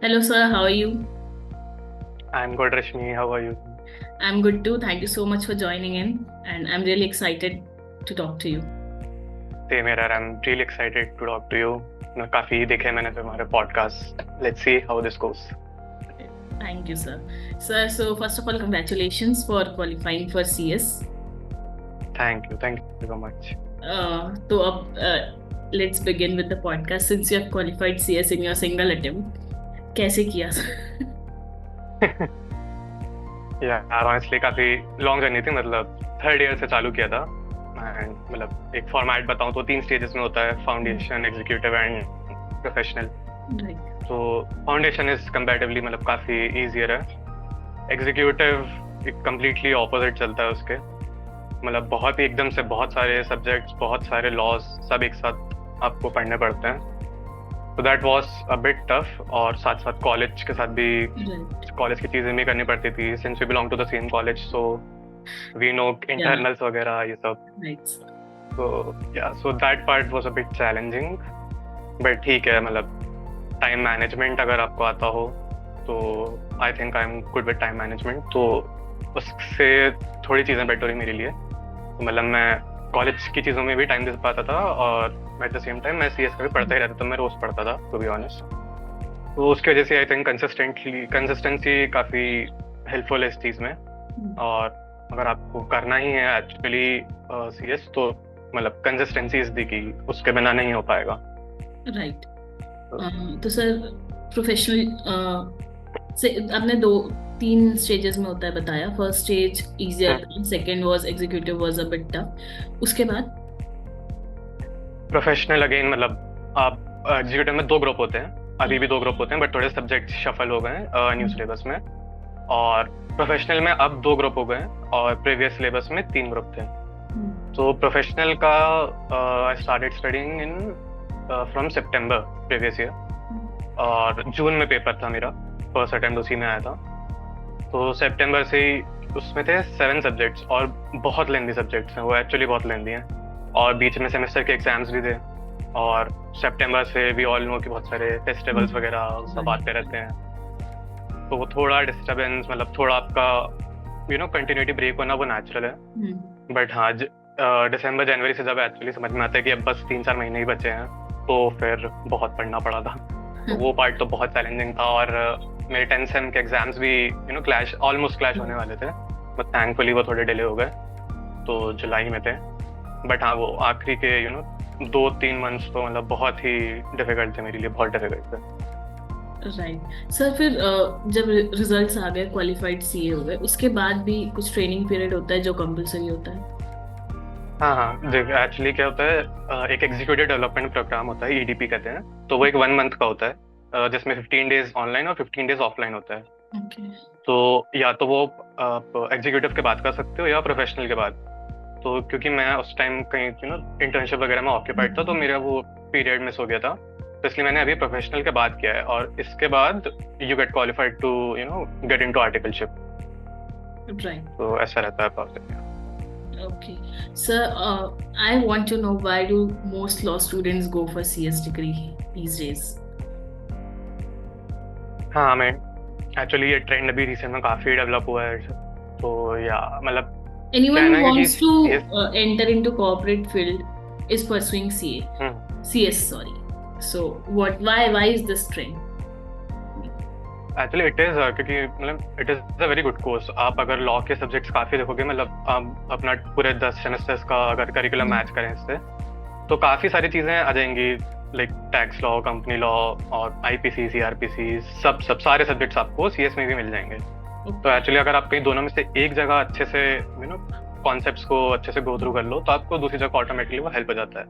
Hello, sir. How are you? I'm good, Rashmi. How are you? I'm good too. Thank you so much for joining in, and I'm really excited to talk to you. Same here. I'm really excited to talk to you. काफी देखे मैंने तुम्हारे podcast. Let's see how this goes. Thank you, sir. Sir, so first of all, congratulations for qualifying for CS. Thank you so much. तो अब let's begin with the podcast. Since you have qualified CS in your single attempt, कैसे किया? यार honestly काफी long journey थी. मतलब third year से चालू किया था. And मतलब एक फॉर्मेट बताऊं तो 3 स्टेजेस में होता है: foundation, executive and professional. Right. तो फाउंडेशन इज कंपैरेटिवली मतलब काफी इजियर है. एग्जीक्यूटिव कंप्लीटली ऑपोजिट चलता है उसके. मतलब बहुत ही एकदम से बहुत सारे सब्जेक्ट्स, बहुत सारे लॉज सब एक साथ आपको पढ़ने पड़ते हैं. तो that was a bit tough. और साथ साथ कॉलेज के साथ भी Right. कॉलेज की चीज़ें भी करनी पड़ती थी. Since we belong to the same college, so we know Yeah. Internals वगैरह ये सब. Right. sir. तो या so that part was a bit challenging. But ठीक है, मतलब टाइम मैनेजमेंट अगर आपको आता हो तो I think I am good with time management. तो उससे थोड़ी चीज़ें बेटर हुई मेरे लिए. तो मतलब मैं कॉलेज की चीज़ों में भी टाइम दे पाता था और एट द सेम टाइम मैं सीएस का भी पढ़ता ही रहता था. मैं रोज़ पढ़ता था, टू बी ऑनेस्ट. तो उसकी वजह से आई थिंक कंसिस्टेंसी काफ़ी हेल्पफुल है इस चीज़ में. और अगर आपको करना ही है एक्चुअली सीएस, तो मतलब कंसिस्टेंसी इज द की. उसके बिना नहीं हो पाएगा. राइट. तो सर प्रोफेशनल से आपने 3 स्टेजेस में होता है बताया. फर्स्ट स्टेज इजियर था, second was executive was a bit tough. उसके बाद प्रोफेशनल अगेन मतलब आप एग्जीक्यूटिव में 2 ग्रुप होते हैं. अभी भी 2 ग्रुप होते हैं, बट थोड़े सब्जेक्ट शफल हो गए हैं न्यू सिलेबस में. और प्रोफेशनल में अब 2 ग्रुप हो गए हैं और प्रीवियस सिलेबस में 3 ग्रुप थे. तो प्रोफेशनल का I started studying in from September previous year. और जून में पेपर था मेरा. फर्स्ट अटेम्प्ट उसी में आया था. तो सितंबर से ही उसमें थे 7 सब्जेक्ट्स और बहुत लेंदी सब्जेक्ट्स हैं. वो एक्चुअली बहुत लेंदी हैं. और बीच में सेमेस्टर के एग्जाम्स भी थे. और सितंबर से वी ऑल नो कि बहुत सारे फेस्टिवल्स वगैरह सब आते रहते हैं. तो वो थोड़ा डिस्टर्बेंस, मतलब थोड़ा आपका कंटिन्यूटी ब्रेक होना वो नेचुरल है. बट हाँ, दिसंबर जनवरी से जब एक्चुअली समझ में आता है कि अब बस 3-4 महीने ही बचे हैं, तो फिर बहुत पढ़ना पड़ा था. तो वो पार्ट तो बहुत चैलेंजिंग था. और मेरे 10th सेम के एग्जाम्स भी ऑलमोस्ट क्लैश होने वाले थे. बट थैंकफुली वो थोड़े डिले हो गए, तो जुलाई में थे. बट हाँ, वो आखिरी के 2-3 मंथ्स तो मतलब बहुत ही डिफिकल्ट थे मेरे लिए, बहुत डिफिकल्ट थे. राइट. सर फिर जब रिजल्ट्स आ गए, क्वालिफाइड सीए हो गए, उसके बाद भी कुछ ट्रेनिंग पीरियड होता है जो कंपलसरी होता है? हाँ, देख एक्चुअली क्या होता है, एक एग्जीक्यूटिव डेवलपमेंट प्रोग्राम होता है, ईडीपी कहते हैं. तो वो एक 1 मंथ का होता है, जिसमें 15 डेज ऑनलाइन और 15 डेज ऑफलाइन होता है. Okay. तो या तो वो आप एग्जीक्यूटिव के बाद कर सकते हो या प्रोफेशनल के बाद. तो क्योंकि मैं उस टाइम कहीं इंटर्नशिप वगैरह में ऑक्यूपाइड था, तो मेरा वो पीरियड मिस हो गया था. तो इसलिए मैंने अभी प्रोफेशनल के बाद किया है. और इसके बाद you get qualified to get into articleship. Right. तो ऐसा रहता है process. Okay. Sir, I want to know why do most law students go for CS degree these days? हाँ, मैं एक्चुअली ये ट्रेंड अभी रिसेंट में काफ़ी डेवलप हुआ है. तो या मतलब Anyone who कहना है कि wants to CS enter into corporate field is pursuing CA. CS, sorry. So why is this trend? Actually it is क्योंकि मतलब it is a very good course. आप अगर लॉ के सब्जेक्ट्स काफ़ी देखोगे, मतलब आप अपना पूरे 10 सेमेस्टर्स का अगर करिकुलम मैच करें इससे, तो काफ़ी सारी चीज़ें आ जाएंगी. Like tax law, company law और आईपीसी, सीआरपीसी, सब सारे सब्जेक्ट्स आपको सीएस में भी मिल जाएंगे. तो एक्चुअली अगर आप कहीं दोनों में से एक जगह अच्छे से कॉन्सेप्ट्स को अच्छे से गो थ्रू कर लो, तो आपको दूसरी जगह ऑटोमेटिकली वो हेल्प हो जाता है.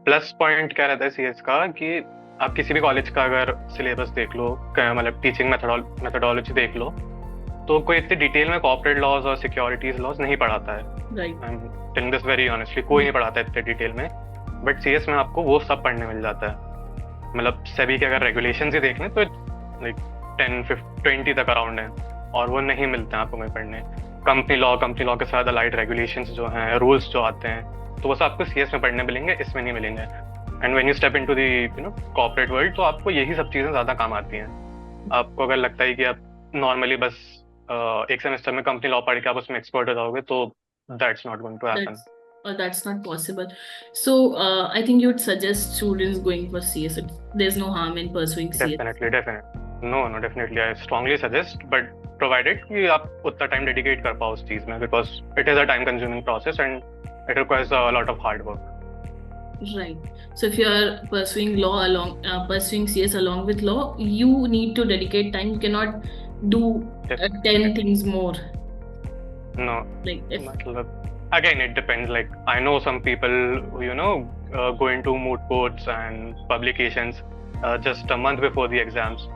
प्लस पॉइंट क्या रहता है सीएस का कि आप किसी भी कॉलेज का अगर सिलेबस देख लो, मतलब टीचिंग मेथोडोलॉजी देख लो, तो कोई इतने डिटेल में कॉर्पोरेट लॉज और सिक्योरिटीज लॉज नहीं पढ़ाता है. I am telling this very honestly, कोई नहीं पढ़ाता है इतने डिटेल में. बट सीएस में आपको वो सब पढ़ने मिल जाता है. मतलब सेबी के अगर रेगुलेशंस ही देख लें तो लाइक 10-20 तक अराउंड है, और वो नहीं मिलते हैं आपको में पढ़ने. कंपनी लॉ के साथ अलाइड रेगुलेशंस जो हैं, रूल्स जो आते हैं, तो वो सब आपको सीएस में पढ़ने मिलेंगे, इसमें नहीं मिलेंगे. And when you step into the corporate world, तो आपको यही सब चीज़ें ज़्यादा काम आती हैं. आपको अगर लगता है कि आप नॉर्मली बस एक सेमेस्टर में कंपनी लॉ पढ़ के आप उसमें एक्सपर्ट हो जाओगे, तो that's not going to happen. That's not possible. So I think you'd suggest students going for CS. There's no harm in pursuing CS. Definitely. No no, definitely I strongly suggest, but provided कि आप उतना time dedicate कर पाओ उस चीज में, because it is a time consuming process and it requires a lot of hard work. Right. So if you are pursuing CS along with law, you need to dedicate time. You cannot do 10 things more. No, Like if मतलब again it depends. Like I know some people who go into moot courts and publications just a month before the exams.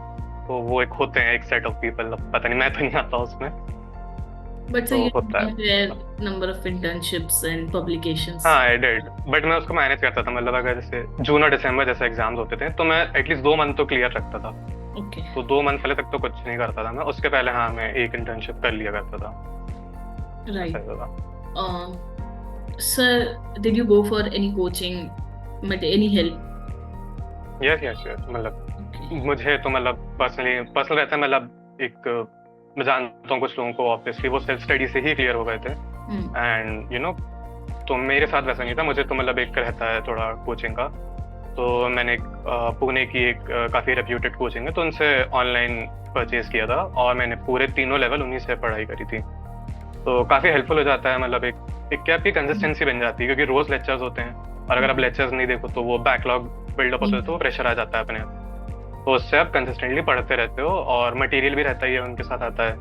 तो वो एक होते हैं एक set of people. पता नहीं, मैं तो नहीं आता उसमें. but so तो you होता है. compare number of internships and publications. हाँ, आई डिड, बट मैं उसको मैनेज करता था. मतलब अगर जैसे जून और दिसंबर जैसे एग्जाम्स होते थे, तो मैं एटलीस्ट 2 मंथ तो क्लियर रखता था. Okay. तो 2 मंथ पहले तक तो कुछ नहीं करता था मैं. उसके पहले हाँ, मैं एक इंटर्नशिप कर लिया करता था. Right. ऐसा था. Sir, did you go for any coaching? Any help? Yes yes yes. मतलब Okay. मुझे तो मतलब पर्सनल रहता है. मतलब एक मैं जानता हूँ कुछ लोगों को ऑब्वियसली वो सेल्फ स्टडी से ही क्लियर हो गए थे. एंड तो मेरे साथ वैसा नहीं था. मुझे तो मतलब एक रहता है थोड़ा कोचिंग का. तो मैंने पुणे की एक काफ़ी रेप्यूटेड कोचिंग है, तो उनसे ऑनलाइन परचेज किया था और मैंने पूरे 3 लेवल उन्हीं से पढ़ाई करी थी. तो काफ़ी हेल्पफुल हो जाता है. मतलब एक क्या आपकी कंसिस्टेंसी बन जाती है, क्योंकि रोज़ लेक्चर्स होते हैं और अगर आप लेक्चर्स नहीं देखो तो वो बैकलॉग बिल्डअप होता है, तो प्रेशर आ जाता है अपने आप. तो उससे आप कंसिस्टेंटली पढ़ते रहते हो और मटेरियल भी रहता ही है उनके साथ आता है,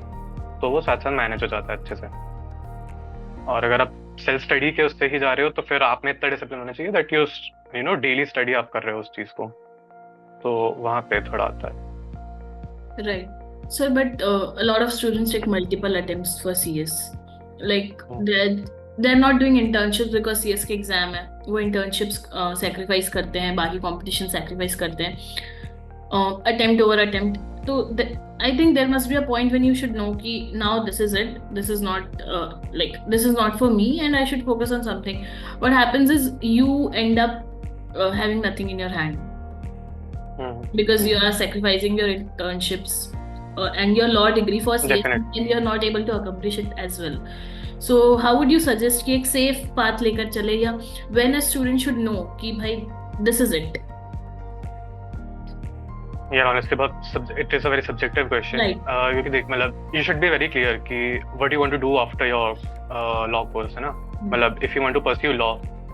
तो वो साथ साथ मैनेज हो जाता है अच्छे से. और अगर आप सेल्फ स्टडी के उससे ही जा रहे हो, तो फिर आप में इतना डिसिप्लिन होना चाहिए दैट यू डेली स्टडी आप कर रहे हो उस चीज़ को. तो वहाँ पे थोड़ा आता है. Right. So, but a lot of students take multiple attempts for CS. Like they're not doing internships because CS के एग्जाम है. वो internships sacrifice करते हैं, बाकी competition sacrifice करते हैं. Attempt over attempt. So I think there must be a point when you should know कि now this is it. This is not this is not for me, and I should focus on something. What happens is you end up having nothing in your hand. Because you are sacrificing your internships and your law degree for CS, Definitely. and you're not able to accomplish it as well. So how would you suggest कि एक safe path लेकर चले, या when a student should know कि भाई this is it? Yeah, honestly, it is a very subjective question. Right. क्योंकि देख मतलब you should be very clear कि what you want to do after your law course, है ना. मतलब if you want to pursue law,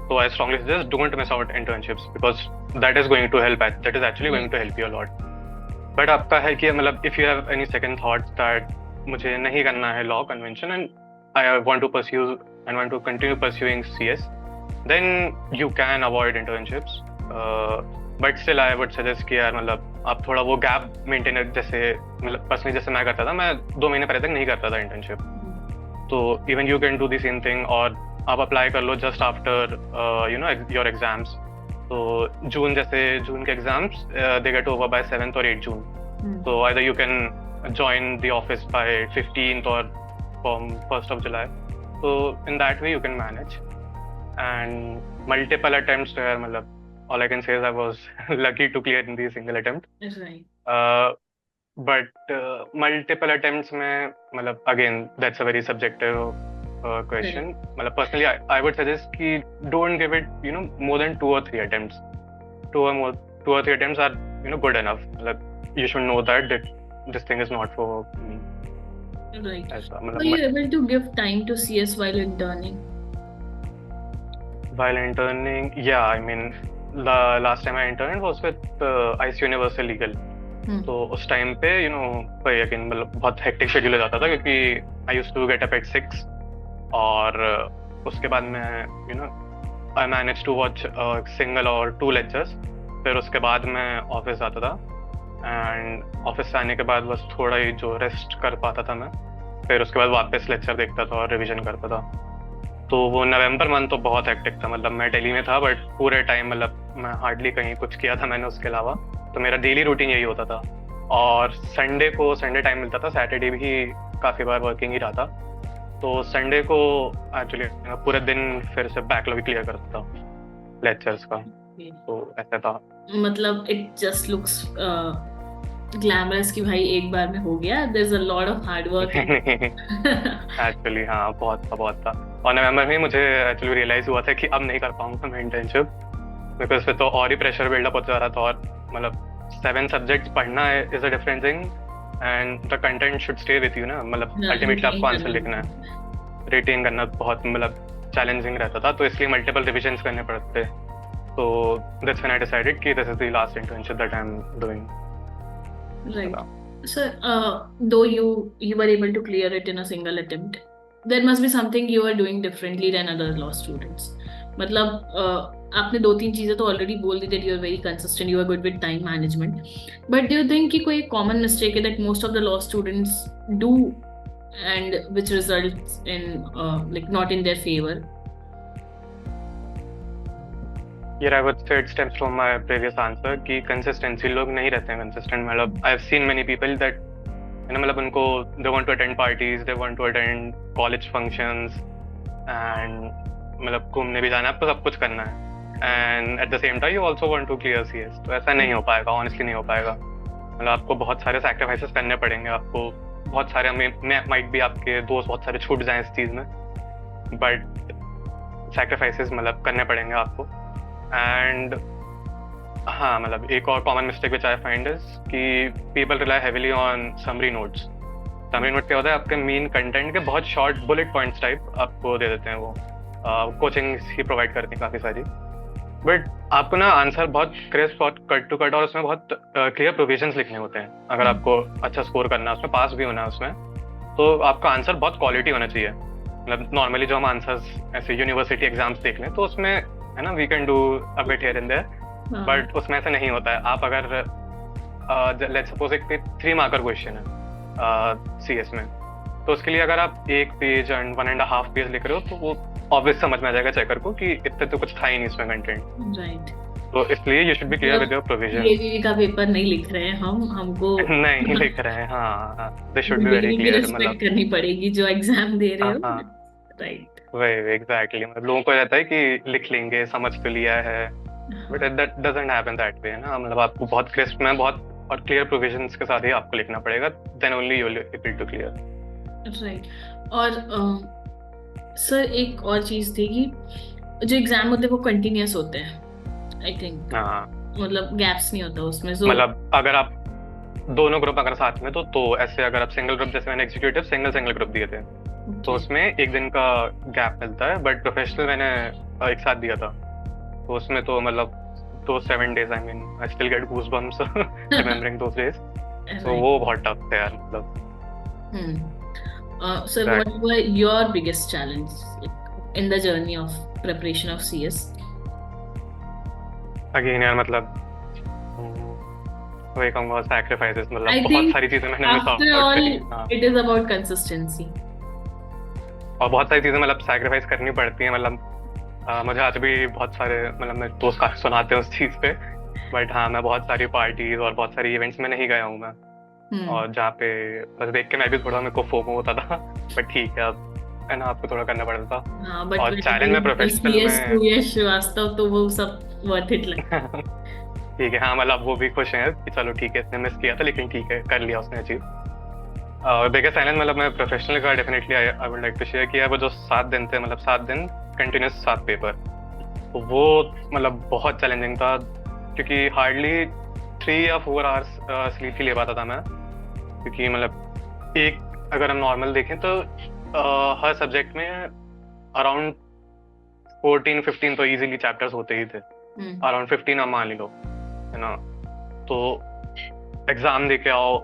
so I strongly suggest don't miss out internships, because that is going to help. That is actually going to help you a lot. But आपका है कि मतलब if you have any second thoughts that मुझे नहीं करना है law convention and I want to pursue and want to continue pursuing CS, then you can avoid internships. But still I would suggest कि यार मतलब आप थोड़ा वो गैप मेंटेन, जैसे मतलब पर्सनली जैसे मैं करता था, मैं 2 महीने पहले तक नहीं करता था इंटर्नशिप. तो even you can do the same thing, और आप अप्लाई कर लो जस्ट आफ्टर योर एग्जाम्स. तो जून के exams they get over by 7th or 8th June. So either you can join the office by 15th or from 1st of July. So in that way you can manage. And multiple attempts to मतलब all I can say is I was lucky to clear in the single attempt. Right. But multiple attempts में मतलब again that's a very subjective question. मतलब personally I would suggest कि don't give it more than 2 or 3 attempts. 2 or 3 attempts are good enough. मतलब you should know that this thing is not for me. Right. ऐसा Were you able to give time to CS while interning? While interning, yeah, I mean the last time I interned was with IC Universal Legal. तो उस time पे कोई यकीन मतलब बहुत hectic schedule हो जाता था, क्योंकि I used to get up at 6 और उसके बाद मैं I managed to watch single or 2 lectures. फिर उसके बाद मैं ऑफिस आता था, एंड ऑफिस से आने के बाद बस थोड़ा ही जो रेस्ट कर पाता था मैं. फिर उसके बाद वापस लेक्चर देखता था और रिवीजन करता था. तो वो नवंबर मंथ तो बहुत हेक्टिक था. मतलब मैं दिल्ली में था, बट पूरे टाइम मतलब मैं हार्डली कहीं कुछ किया था मैंने उसके अलावा. तो मेरा डेली रूटीन यही होता था. और संडे टाइम मिलता था, सैटरडे भी काफ़ी बार वर्किंग ही रहा था. तो संडे को एक्चुअली पूरे दिन फिर से बैकलॉग क्लियर करता था लेक्चर्स का. तो ऐसा था. मतलब it just looks ग्लैमरस कि भाई एक बार में हो गया, there is a lot of hard work नहीं, एक्चुअली हाँ, बहुत था। और नवंबर में मुझे एक्चुअली रियलाइज हुआ था कि अब नहीं कर पाऊंगा मैं इंटर्नशिप, बिकॉज फिर तो और ही प्रेशर बिल्डअप होता जा रहा था। और मतलब 7 सब्जेक्ट्स पढ़ना है is a different thing, and the content should stay with you ना, मतलब अल्टीमेटली आपको रिटेन आंसर करना लिखना पड़ता है। है। रिटेन करना बहुत मतलब चैलेंजिंग रहता था, तो इसलिए मल्टीपल रिविजन्स करने पड़ते। तो दैट्स व्हेन आई डिसाइडेड कि this is the last internship that I am doing. Right. So, though you were able to clear it in a single attempt, there must be something you are doing differently than other law students. मतलब आपने दो तीन चीजें तो already बोल दी, that you are very consistent, you are good with time management. But do you think कि कोई common mistake है that most of the law students do and which results in like not in their favor? Here I would say it stems from my previous answer कि consistency, लोग नहीं रहते हैं consistent। मतलब I've seen many people that है ना, मतलब उनको they want to attend parties, they want to attend college functions and मतलब घूमने भी जाना है, आपको सब कुछ करना है, and at the same time you also want to clear CS। तो ऐसा नहीं हो पाएगा, honestly नहीं हो पाएगा। मतलब आपको बहुत सारे sacrifices करने पड़ेंगे, आपको बहुत सारे might be आपके दोस्त बहुत सारे छूट जाएं इस चीज़ में, but sacrifices मतलब करने पड़ेंगे आपको। एंड हाँ, मतलब एक और common mistake which I find is कि people rely heavily on summary notes. Summary note क्या होता है, आपके मेन कंटेंट के बहुत शॉर्ट बुलेट पॉइंट्स टाइप आपको दे देते हैं, वो कोचिंग ही प्रोवाइड करती है काफ़ी सारी। बट आपको ना आंसर बहुत क्रिस्प और कट टू कट, और उसमें बहुत क्लियर प्रोविजंस लिखने होते हैं। अगर आपको अच्छा स्कोर करना है, उसमें पास भी होना है उसमें, तो आपका आंसर बहुत क्वालिटी होना चाहिए। मतलब नॉर्मली जो हम आंसर्स ऐसे यूनिवर्सिटी एग्जाम्स देख लें तो उसमें है ना, we can do a bit here and there, but उसमें ऐसा नहीं होता है। आप अगर लेट्स सपोज एक 3 मार्कर क्वेश्चन है सीएस में, तो उसके लिए अगर आप 1 पेज एंड 1.5 पेज लिख रहे हो, तो वो ऑब्वियस समझ में आ जाएगा चेकर को कि इतने तो कुछ था ही नहीं इसमें कंटेंट। राइट। तो इसलिए you should be clear with your provision. ये का पेपर नहीं लिख रहे हैं हमको नहीं लिख रहे हैं, हाँ, they should be very degree की क्लियर। रिस्पेक्ट मतलब करनी पड़ेगी जो एग्जाम दे रहे हाँ हो। हाँ, राइट। वही एग्जैक्टली। मतलब लोगों को रहता है कि लिख लेंगे, समझ तो लिया है, but that doesn't happen that way ना। मतलब आपको बहुत क्रिस्प में बहुत और क्लियर प्रोविजंस के साथ ही आपको लिखना पड़ेगा, then only you will able to clear. Right. और सर एक और चीज थी कि जो एग्जाम होते हैं वो कंटिन्यूअस होते हैं, आई थिंक, हाँ, मतलब गैप्स नहीं होता उसमें। सो मतलब अगर आप दोनों ग्रुप अगर साथ में, तो ऐसे अगर आप सिंगल ग्रुप, जैसे मैंने एग्जीक्यूटिव सिंगल ग्रुप दिए थे, तो उसमें 1 दिन का गैप मिलता है। बट प्रोफेशनल मैंने एक साथ दिया था, तो उसमें तो मतलब तो 7 days, I mean I still get goose bumps remembering those days. तो वो बहुत टफ थे यार, मतलब। Sir what were your biggest challenge in the journey of preparation of CS? Again यार, मतलब वही कहूँगा, सैक्रिफाइसेस, I मतलब बहुत think सारी चीजें मैंने मिस after आउट all, करी। हाँ, it is about consistency. और बहुत सारी चीजें मतलब सैक्रिफाइस करनी पड़ती हैं। मतलब मुझे आज भी बहुत सारे, मतलब मेरे दोस्त काफी सुनाते हैं उस चीज पे, बट हाँ, मैं बहुत सारी पार्टीज और बहुत सारी इवेंट्स में नहीं गया हूँ मैं। और जहाँ पे बस देख के मैं भी थोड़ा, मेरे को फोमो होता था, बट ठीक है, अब है ना, आपको थोड़ा करना पड़ता था। हाँ, but और चैलेंज में प्रोफेशनल CS में सुयश श्रीवास्तव तो वो सब वर्थ इट लगता है। ठीक है, हाँ, मतलब वो भी खुश हैं कि चलो ठीक है, इसने मिस किया था लेकिन ठीक है, कर लिया उसने अचीव। और बिगेस्ट चैलेंज मतलब मैं प्रोफेशनल का definitely I would like to share किया, वो जो 7 दिन थे, मतलब 7 दिन कंटिन्यूस 7 पेपर, तो वो मतलब बहुत चैलेंजिंग था, क्योंकि हार्डली 3 या 4 आवर्स स्लीप ही ले पाता था मैं। क्योंकि मतलब एक, अगर हम नॉर्मल देखें तो हर सब्जेक्ट में अराउंड 14-15 तो इजीली चैप्टर्स होते ही थे, अराउंड 15 आप मान ली लो, है ना। तो एग्जाम दे के आओ,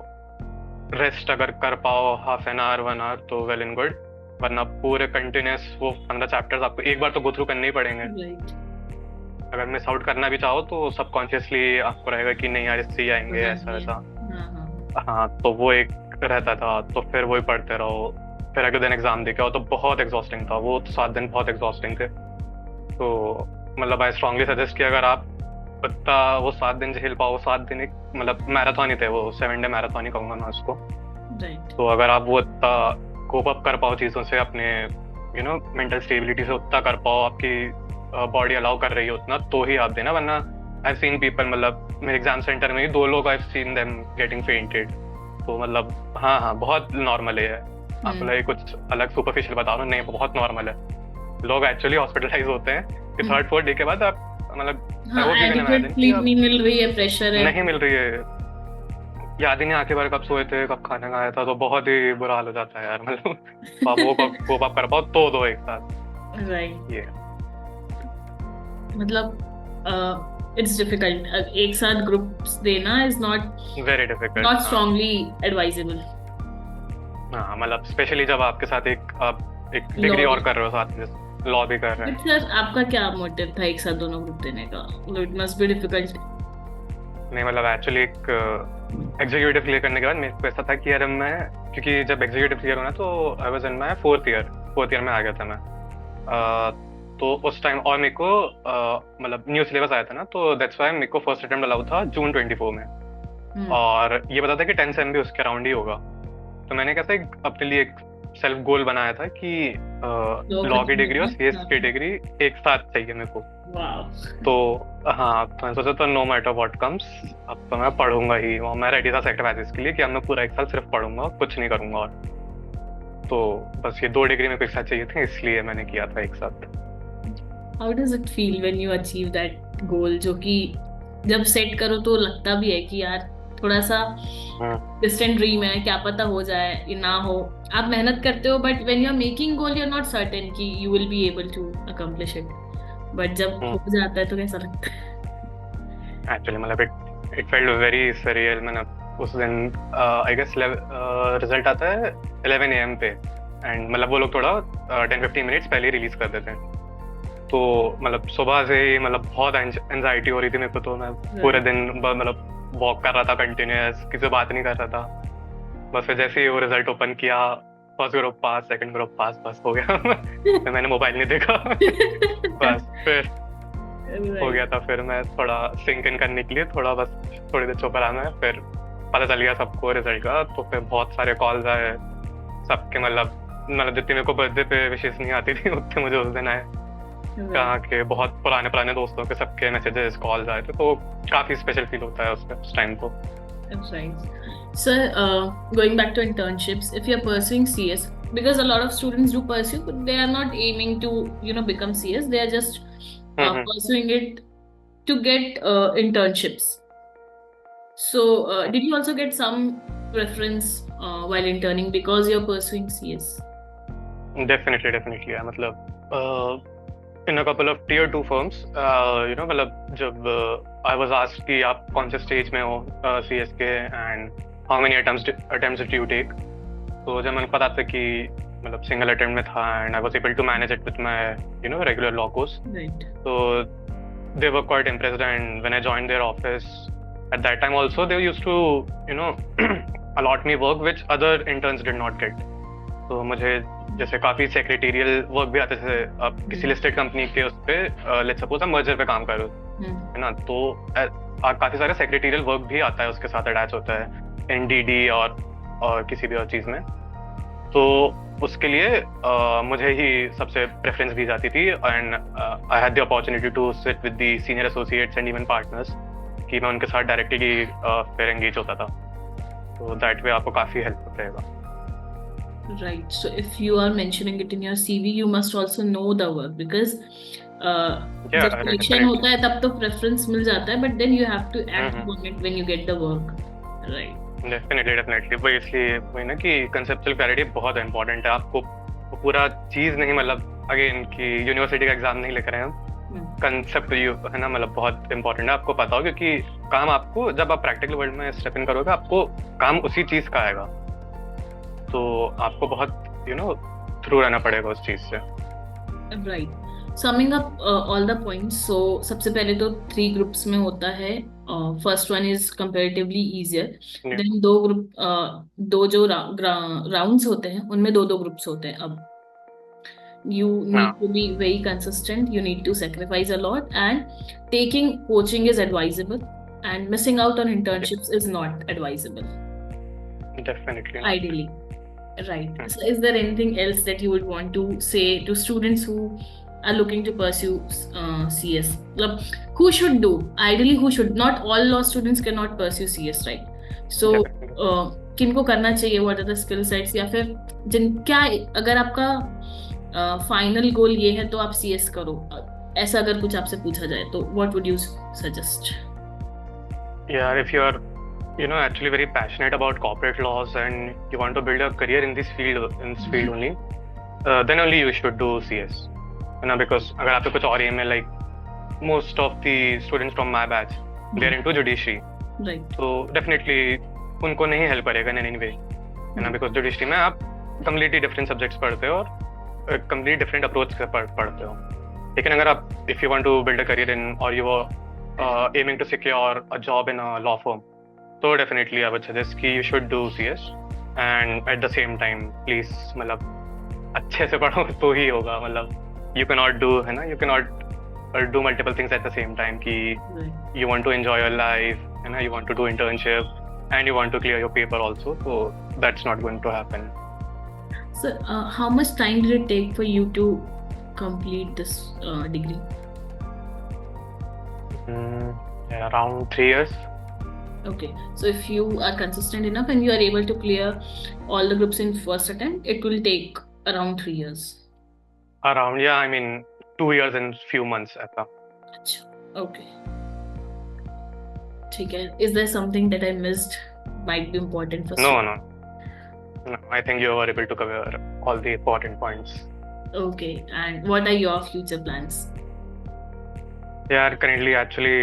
रेस्ट अगर कर पाओ हाफ एन आवर 1 आवर तो वेल एंड गुड, वरना पूरे कंटिन्यूस वो 15 चैप्टर्स आपको एक बार तो गो थ्रू करने ही पड़ेंगे। अगर मिस आउट करना भी चाहो तो सबकॉन्शियसली आपको रहेगा कि नहीं यार, इससे ही आएंगे, ऐसा वैसा। हाँ, तो वो एक रहता था। तो फिर वही पढ़ते रहो, फिर अगले दिन एग्जाम दे के आओ, तो बहुत एग्जॉस्टिंग था वो 7 दिन, बहुत एग्जॉस्टिंग थे। तो मतलब आई स्ट्रांगली सजेस्ट कि अगर आप इतना वो 7 दिन झेल पाओ, 7 दिन एक मतलब मैराथन ही थे वो, 7 डे मैराथन ही कहूँगा मैं उसको। तो अगर आप वो इतना कोप अप कर पाओ चीज़ों से, अपने यू नो मेंटल स्टेबिलिटी से उतना कर पाओ, आपकी बॉडी अलाउ कर रही है उतना, तो ही आप देना। वरना I've seen people, मतलब मेरे एग्जाम सेंटर में ही 2 लोग I've seen them getting fainted. तो मतलब हाँ, बहुत नॉर्मल है। आप मतलब कुछ अलग सुपरफिशियल बता रहे हो, नहीं बहुत नॉर्मल है। लोग एक्चुअली हॉस्पिटलाइज होते हैं कि 3rd-4th डे के बाद आप मतलब हाँ, I hope you can adequate imagine कि sleep आप नहीं मिल रही है, प्रेशर है, नहीं मिल रही है, याद ही नहीं आके बार कब सोए थे, कब खाना खाया था, तो बहुत ही बुरा हाल हो जाता है यार। मतलब आप वो कोप अप कर पाओ तो दो एक साथ। राइट। ये मतलब इट्स डिफिकल्ट, एक साथ ग्रुप्स देना is not very difficult. Not strongly advisable. हाँ, मतलब स्पेशली जब आपके साथ आप एक लॉ डिग्री और भी। कर रहे हो साथ में, लॉ भी कर रहे बट हैं। सर, आपका क्या मोटिव था एक साथ दोनों ग्रुप देने का? It must be difficult. नहीं, मतलब एक्चुअली एक एग्जीक्यूटिव क्लियर करने के बाद मेरे को ऐसा था कि यार मैं, क्योंकि जब एग्जीक्यूटिव क्लियर होना तो I was in my 4th year में आ गया था मैं। तो उस टाइम और मेरे को मतलब न्यू सिलेबस आया था ना, तो दैट्स व्हाई मेरे को फर्स्ट अटेम्प्ट अलाउ था जून 24 में। और ये पता था कि 10 सेम भी उसके अराउंड ही होगा। तो मैंने कैसे अपने लिए एक सेल्फ गोल बनाया था कि लॉ की डिग्री और सीएस की डिग्री एक साथ चाहिए मेरे को। तो हाँ, तो मैंने सोचा तो नो मैटर व्हाट कम्स, अब तो मैं पढ़ूंगा ही। और मैं रेडी था सेक्टर के लिए कि अब मैं पूरा 1 साल सिर्फ पढ़ूंगा, कुछ नहीं करूंगा। और तो बस ये 2 डिग्री मेरे को एक साथ चाहिए थे, इसलिए मैंने किया था एक साथ। How does it feel when you achieve that goal, जो कि जब सेट करो तो लगता भी है कि यार थोड़ा सा डिस्टेंट ड्रीम है, क्या पता हो जाए या ना हो। आप मेहनत करते हो, but when you are making goal you are not certain कि you will be able to accomplish it. But जब हो जाता है तो कैसा लगता है? एक्चुअली मतलब इट फेल्ट वेरी सरियल। मैंने उस दिन आई गेस रिजल्ट आता है 11 AM पे, एंड मतलब वो लोग थोड़ा 10-15 मिनट्स पहले रिलीज कर देते हैं। तो मतलब सुबह से ही मतलब बहुत एंजाइटी हो रही थी मेरे को। तो मैं पूरे दिन मतलब वॉक कर रहा था कंटिन्यूअस, किसी से बात नहीं कर रहा था। बस फिर जैसे ही वो रिजल्ट ओपन किया, फर्स्ट ग्रुप पास, सेकंड ग्रुप पास, बस हो गया। फिर मैंने मोबाइल नहीं देखा। बस फिर हो गया था। फिर मैं थोड़ा सिंक इन करने के लिए थोड़ा बस थोड़ी देर चुप रहा मैं। फिर पता चल गया सबको रिजल्ट का, तो फिर बहुत सारे कॉल्स आए सबके। मतलब जितनी मेरे को बर्थडे पे विशेष नहीं आती थी, उतने मुझे उस दिन आए। कहाँ के बहुत पुराने दोस्तों के सबके मैसेजेस, कॉल्स आए थे। तो काफी स्पेशल फील होता है उस टाइम को। That's right. Sir, going back to internships, if you're pursuing CS, because a lot of students do pursue, but they are not aiming to, become CS. They are just pursuing it to get internships. So, did you also get some preference while interning because you're pursuing CS? Definitely मतलब in a couple of tier 2 firms, मतलब जब I was asked कि आप कौन से stage में हो CS के, and how many attempts did you take, तो जब मैंने पता था कि मतलब सिंगल अटेम्प्ट में था, and I was able to manage it with my regular law course. Right. So they were quite impressed, and when I joined their office at that time also, they used to allot me work which other interns did not get. तो मुझे जैसे काफी secretarial work भी आते थे। आप किसी listed company के उस पे लेट्स सपोज आप मर्जर पे काम कर रहे हो, है ना, तो काफी सारे सेक्रेटेरियल वर्क भी आता है, उसके साथ अटैच होता है एनडीडी और किसी भी और चीज में। तो उसके लिए मुझे ही सबसे प्रेफरेंस दी जाती थी, and I had the opportunity to sit with the senior associates and even partners, कि मैं उनके साथ डायरेक्टली फिर एंगेज होता था। तो दैट वे आपको काफी हेल्प रहेगा। Right. So if you are mentioning it in your CV, you must also know the work, because जब सिलेक्शन होता है तब तो प्रेफरेंस मिल जाता है, but then you have to act on it when you get the work. Right. Definitely वही, इसलिए वही ना कि कंसेप्चुअल क्लैरिटी बहुत इंपॉर्टेंट है। आपको पूरा चीज नहीं, मतलब अगेन कि यूनिवर्सिटी का एग्जाम नहीं लिख रहे हैं हम, कंसेप्ट है ना, मतलब बहुत इंपॉर्टेंट है आपको पता हो, क्योंकि काम आपको जब आप प्रैक्टिकल वर्ल्ड में स्टेप इन करोगे, आपको काम उसी चीज का आएगा। तो आपको बहुत थ्रू रहना पड़ेगा उस चीज से। Right. Summing up all the points, so सबसे पहले तो 3 ग्रुप्स में होता है। First one is comparatively easier, then 2 group, 2 जो राउंड्स होते हैं उनमें 2 ग्रुप्स होते हैं। अब you need to be very consistent, you need to sacrifice a lot, and taking coaching is advisable, and missing out on internships is not advisable. Definitely not. Ideally. Right. So is there anything else that you would want to say to students who are looking to pursue CS, who should do, ideally who should, not all law students cannot pursue CS, right? So किनको करना चाहिए, what are the skill sets, या फिर क्या, अगर आपका final goal ये है तो आप CS करो, ऐसा अगर कुछ आपसे पूछा जाए तो what would you suggest? Yeah, if you're actually very passionate about corporate laws and you want to build a career in this field only, then only you should do CS. Because अगर आपको कुछ और aim है, like most of the students from my batch, they are into judiciary, right? So definitely उनको नहीं help करेगा in any way, because judiciary में आप completely different subjects पढ़ते हो और completely different approach से पढ़ते हो. लेकिन अगर आप if you want to build a career in, or you are aiming to secure a job in a law firm, so definitely I would suggest कि you should do CS, and at the same time please मतलब अच्छे से पढ़ो तो ही होगा. मतलब you cannot do, है ना, you cannot do multiple things at the same time कि you want to enjoy your life, है ना, you want to do internship and you want to clear your paper also, so that's not going to happen. So how much time did it take for you to complete this degree? Around 3 years. Okay, so if you are consistent enough and you are able to clear all the groups in first attempt, it will take around 3 years. Around, yeah, I mean 2 years and few months ऐसा. Okay. ठीक है. Is there something that I missed might be important for No, I think you were able to cover all the important points. Okay, and what are your future plans? यार currently actually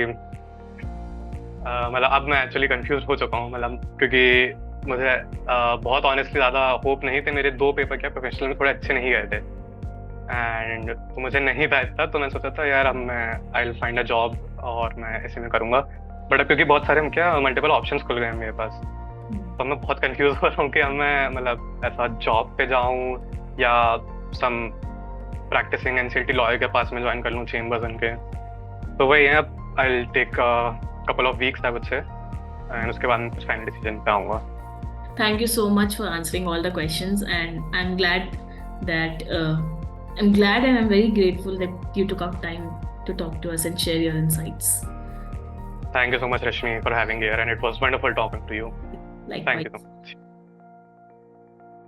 मतलब अब मैं actually confused हो चुका हूँ, मतलब क्योंकि मुझे बहुत honestly ज़्यादा hope नहीं थे. मेरे 2 पेपर क्या प्रोफेशनल में थोड़े अच्छे नहीं गए थे, एंड तो मुझे नहीं था इतना, तो मैं सोचा था यार अब मैं I will find a job और मैं ऐसे में करूँगा. बट अब क्योंकि बहुत सारे क्या मल्टीपल ऑप्शंस खुल गए हैं मेरे पास, तो मैं बहुत कंफ्यूज हो रहा हूँ कि अब मैं मतलब ऐसा जॉब पे जाऊँ या सम प्रैक्टिसिंग एनसीटी लॉयर के पास में ज्वाइन कर लूँ, चेम्बर्स उनके. तो वही है, अब I will take couple of weeks I would say, and उसके बाद मैं कुछ फाइनल डिसीजन पे आऊँगा. Thank you so much for answering all the questions, and I'm glad that I'm glad and I'm very grateful that you took up time to talk to us and share your insights. Thank you so much, Rashmi, for having me here, and it was wonderful talking to you. Likewise. Thank you so much.